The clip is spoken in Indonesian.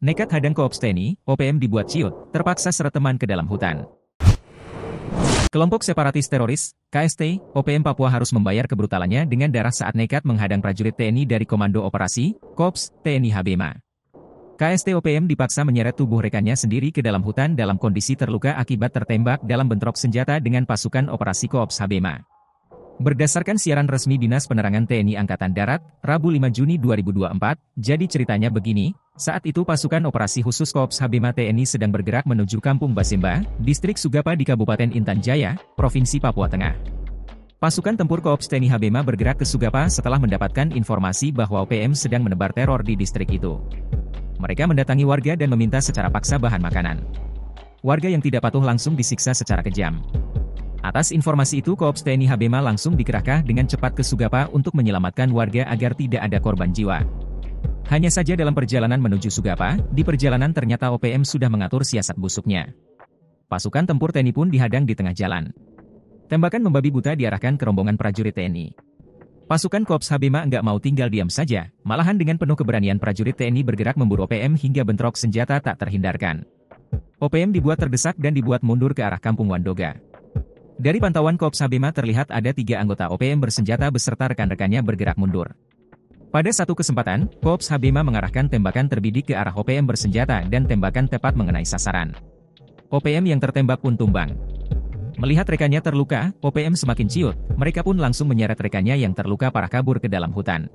Nekat hadang Koops TNI, OPM dibuat ciut, terpaksa seret teman ke dalam hutan. Kelompok separatis teroris, KST, OPM Papua harus membayar kebrutalannya dengan darah saat nekat menghadang prajurit TNI dari Komando Operasi, Koops, TNI Habema. KST OPM dipaksa menyeret tubuh rekannya sendiri ke dalam hutan dalam kondisi terluka akibat tertembak dalam bentrok senjata dengan pasukan Operasi Koops Habema. Berdasarkan siaran resmi Dinas Penerangan TNI Angkatan Darat, Rabu 5 Juni 2024, jadi ceritanya begini, saat itu pasukan operasi khusus Koops Habema TNI sedang bergerak menuju Kampung Basemba, Distrik Sugapa di Kabupaten Intan Jaya, Provinsi Papua Tengah. Pasukan tempur Koops TNI Habema bergerak ke Sugapa setelah mendapatkan informasi bahwa OPM sedang menebar teror di distrik itu. Mereka mendatangi warga dan meminta secara paksa bahan makanan. Warga yang tidak patuh langsung disiksa secara kejam. Atas informasi itu Koops TNI Habema langsung dikerahkan dengan cepat ke Sugapa untuk menyelamatkan warga agar tidak ada korban jiwa. Hanya saja dalam perjalanan menuju Sugapa, di perjalanan ternyata OPM sudah mengatur siasat busuknya. Pasukan tempur TNI pun dihadang di tengah jalan. Tembakan membabi buta diarahkan ke rombongan prajurit TNI. Pasukan Koops Habema nggak mau tinggal diam saja, malahan dengan penuh keberanian prajurit TNI bergerak memburu OPM hingga bentrok senjata tak terhindarkan. OPM dibuat terdesak dan dibuat mundur ke arah Kampung Wandoga. Dari pantauan Koops Habema terlihat ada 3 anggota OPM bersenjata beserta rekan-rekannya bergerak mundur. Pada satu kesempatan, Koops Habema mengarahkan tembakan terbidik ke arah OPM bersenjata dan tembakan tepat mengenai sasaran. OPM yang tertembak pun tumbang. Melihat rekannya terluka, OPM semakin ciut, mereka pun langsung menyeret rekannya yang terluka parah kabur ke dalam hutan.